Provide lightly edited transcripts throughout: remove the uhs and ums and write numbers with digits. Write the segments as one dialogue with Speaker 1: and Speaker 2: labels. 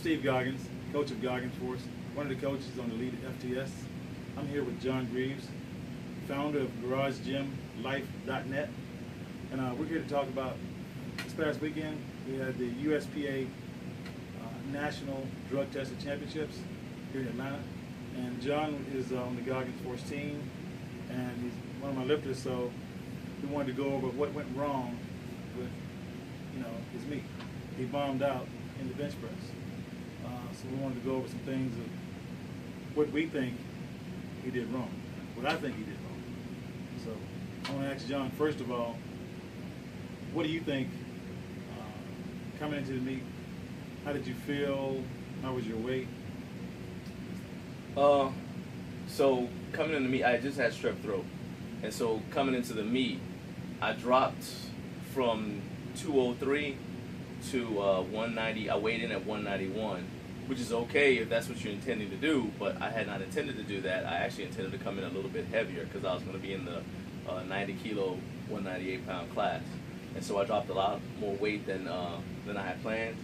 Speaker 1: Steve Goggins, coach of Goggins Force, one of the coaches on the lead at FTS. I'm here with John Greaves, founder of GarageGymLife.net, and we're here to talk about this past weekend. We had the USPA National Drug Testing Championships here in Atlanta, and John is on the Goggins Force team, and he's one of my lifters, so we wanted to go over what went wrong with his meet. He bombed out in the bench press. So we wanted to go over some things of what we think he did wrong, what I think he did wrong. So I want to ask John, first of all, what do you think coming into the meet? How did you feel? How was your weight?
Speaker 2: So coming into the meet, I just had strep throat. And so coming into the meet, I dropped from 203 to 190. I weighed in at 191, which is okay if that's what you're intending to do, but I had not intended to do that. I actually intended to come in a little bit heavier because I was going to be in the 90 kilo, 198 pound class. And so I dropped a lot more weight than I had planned.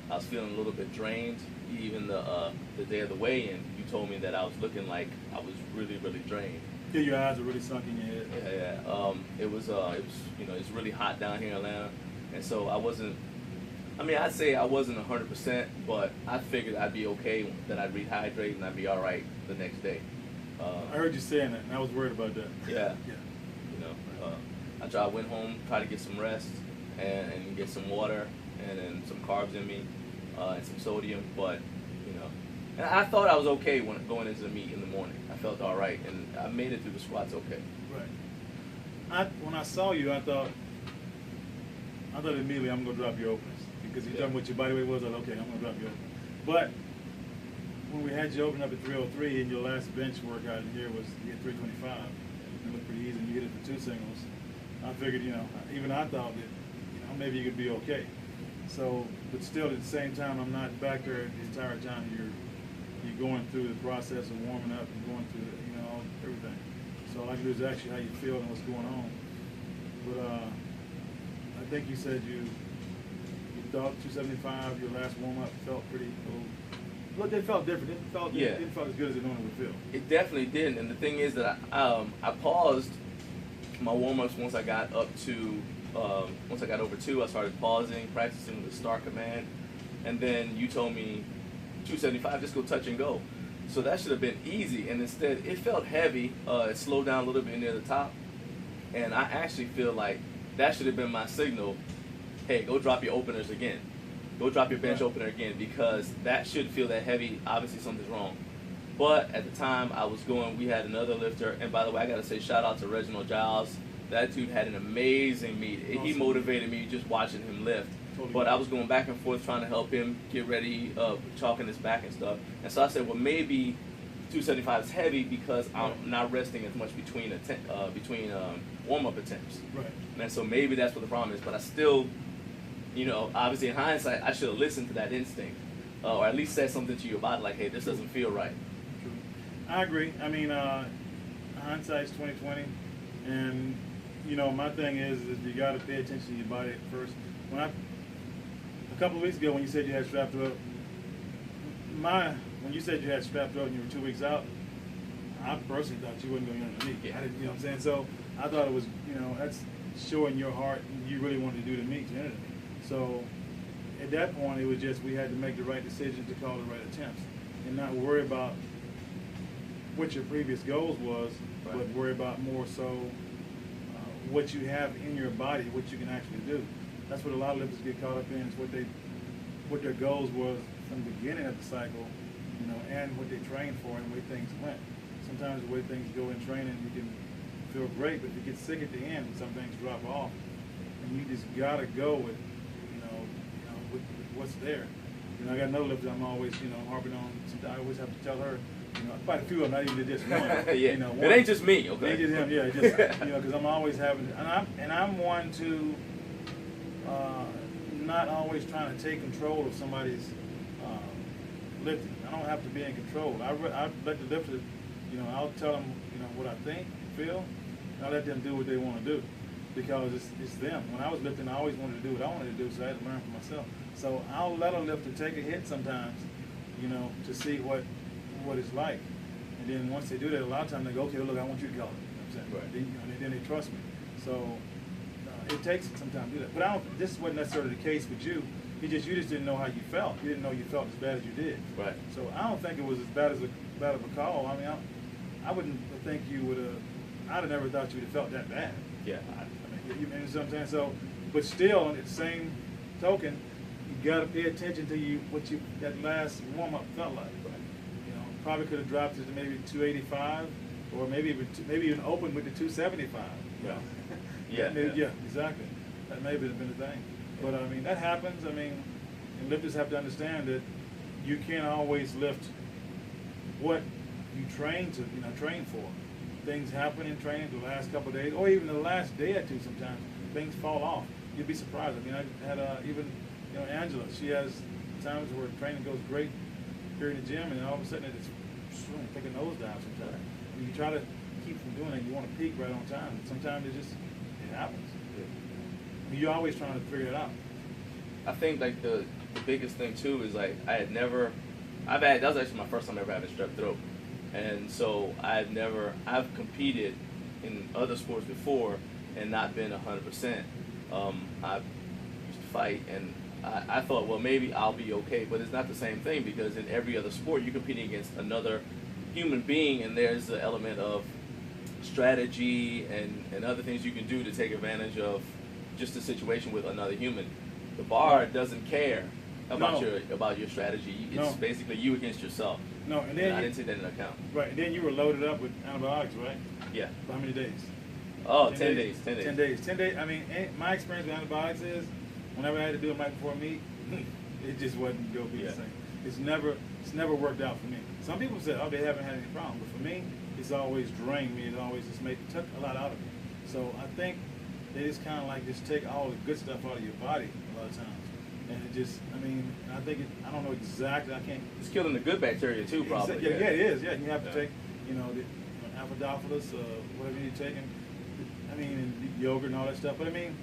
Speaker 2: I was feeling a little bit drained. Even the day of the weigh-in, you told me that I was looking like I was really, really drained.
Speaker 1: Yeah, your eyes are really sunk in your head.
Speaker 2: Yeah. It was it's really hot down here in Atlanta, and so I wasn't. I mean, I'd say I wasn't 100%, but I figured I'd be okay, that I'd rehydrate and I'd be all right the next day.
Speaker 1: I heard you saying that, and I was worried about that.
Speaker 2: Yeah. I went home, tried to get some rest and get some water and then some carbs in me and some sodium, but and I thought I was okay when going into the meet in the morning. I felt all right, and I made it through the squats okay.
Speaker 1: Right. When I saw you, I thought immediately I'm going to drop your openers because you told me what your body weight was. I thought, okay, I'm going to drop your openers. But when we had you open up at 303 and your last bench workout in here was you hit 325, it looked pretty easy, and you hit it for 2 singles. I figured, even I thought that, maybe you could be okay. So, but still at the same time, I'm not back there the entire time you're going through the process of warming up and going through everything. So all I can do is ask you how you feel and what's going on. But I think you said you thought 275, your last warm up felt pretty cool. Look, it felt different. It didn't feel as good as it normally would feel.
Speaker 2: It definitely didn't. And the thing is that I paused my warm ups once I got up to once I got over 2. I started pausing, practicing the star command, and then you told me 275, just go touch and go. So that should have been easy, and instead it felt heavy. It slowed down a little bit near the top, and I actually feel like that should have been my signal. Hey, go drop your openers again. Go drop your bench opener again, because that should feel that heavy. Obviously something's wrong. But at the time I was going, we had another lifter, and by the way, I gotta say shout out to Reginald Giles. That dude had an amazing meet. Awesome. He motivated me just watching him lift. But I was going back and forth trying to help him get ready, chalking his back and stuff. And so I said, well, maybe 275 is heavy because I'm not resting as much between warm-up attempts.
Speaker 1: Right.
Speaker 2: And so maybe that's what the problem is. But I still, obviously in hindsight, I should have listened to that instinct, or at least said something to your body like, hey, this doesn't feel right.
Speaker 1: True. I agree. I mean, hindsight's 20/20, and my thing is you got to pay attention to your body at first. A couple of weeks ago when you said you had strep throat, when you said you had strep throat and you were 2 weeks out, I personally thought you wasn't going to get on the meet.
Speaker 2: Yeah.
Speaker 1: I didn't, what I'm saying? So I thought it was, that's showing your heart and you really wanted to do the meet to enter the meet. So at that point, it was just we had to make the right decision to call the right attempts and not worry about what your previous goals was, but worry about more so what you have in your body, what you can actually do. That's what a lot of lifters get caught up in, is what their goals was from the beginning of the cycle, and what they trained for and the way things went. Sometimes the way things go in training, you can feel great, but if you get sick at the end, some things drop off, and you just gotta go with, with what's there. I got another lifter I'm always, harping on. I always have to tell her, quite a few of them, not even just one.
Speaker 2: Yeah.
Speaker 1: One.
Speaker 2: It ain't just me, okay?
Speaker 1: It ain't just him, yeah. Just, because I'm always having, and I'm one to not always trying to take control of somebody's lifting. I don't have to be in control. I let the lifter, I'll tell them, what I think, feel, and I let them do what they want to do, because it's them. When I was lifting, I always wanted to do what I wanted to do, so I had to learn for myself. So I'll let a lifter take a hit sometimes, to see what it's like. And then once they do that, a lot of times they go, okay, well, look, I want you to color. You know what I'm saying?
Speaker 2: Right.
Speaker 1: Then they trust me. So it takes some time to do that. But this wasn't necessarily the case with you. You just didn't know how you felt. You didn't know you felt as bad as you did.
Speaker 2: Right.
Speaker 1: So I don't think it was as bad of a call. I mean, I wouldn't think you would have. I'd have never thought you would have felt that bad.
Speaker 2: Yeah.
Speaker 1: I mean, you know what I'm saying? So, but still, on the same token, you got to pay attention to what that last warm up felt like.
Speaker 2: Right.
Speaker 1: Probably could have dropped it to maybe 285, or maybe even opened with the 275.
Speaker 2: Yeah.
Speaker 1: Yeah, exactly. That maybe have been the thing. But I mean, that happens. I mean, and lifters have to understand that you can't always lift what you train for. Things happen in training the last couple of days, or even the last day or two. Sometimes things fall off. You'd be surprised. I mean, I had even Angela. She has times where training goes great here in the gym, and all of a sudden it's take a nosedive sometimes. I mean, you try to keep from doing it. You want to peak right on time. And sometimes it happens. I mean, you're always trying to figure it out.
Speaker 2: I think like the biggest thing too is like that was actually my first time ever having strep throat, and so I've competed in other sports before and not been 100%. I used to fight, and I thought, well, maybe I'll be okay, but it's not the same thing, because in every other sport you're competing against another human being, and there's the element of strategy and other things you can do to take advantage of just the situation with another human. The bar doesn't care about your strategy. It's basically you against yourself.
Speaker 1: No, and then
Speaker 2: I didn't take that into account.
Speaker 1: Right, and then you were loaded up with antibiotics, right?
Speaker 2: Yeah.
Speaker 1: For how many days?
Speaker 2: Oh, 10 days.
Speaker 1: 10 days. 10 days. I mean, my experience with antibiotics is, whenever I had to do it right before meet, it just wasn't going to be the same. It's never worked out for me. Some people say, oh, they haven't had any problem, but for me, it's always drained me. It always just took a lot out of me. So I think they just kind of like just take all the good stuff out of your body a lot of times. And it just, I don't know exactly, I can't.
Speaker 2: It's killing the good bacteria too, probably.
Speaker 1: Yeah, it is. Yeah, you have to take, the Aphrodophyllus, whatever you're taking. I mean, and yogurt and all that stuff. But I mean,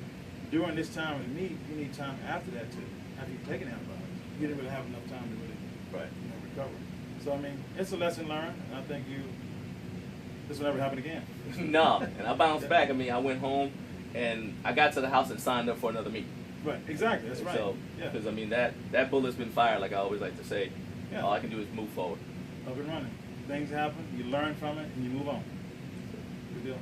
Speaker 1: during this time with me, you need time after that too. After you've taken antibiotics, you didn't really have enough time to really, recover. So I mean, it's a lesson learned, and I think this will never happen again.
Speaker 2: No, and I bounced back. I mean, I went home, and I got to the house and signed up for another meet.
Speaker 1: Right, exactly. That's right.
Speaker 2: So, because I mean that bullet's been fired, like I always like to say.
Speaker 1: Yeah.
Speaker 2: All I can do is move forward.
Speaker 1: Up and running. Things happen, you learn from it, and you move on. Good deal.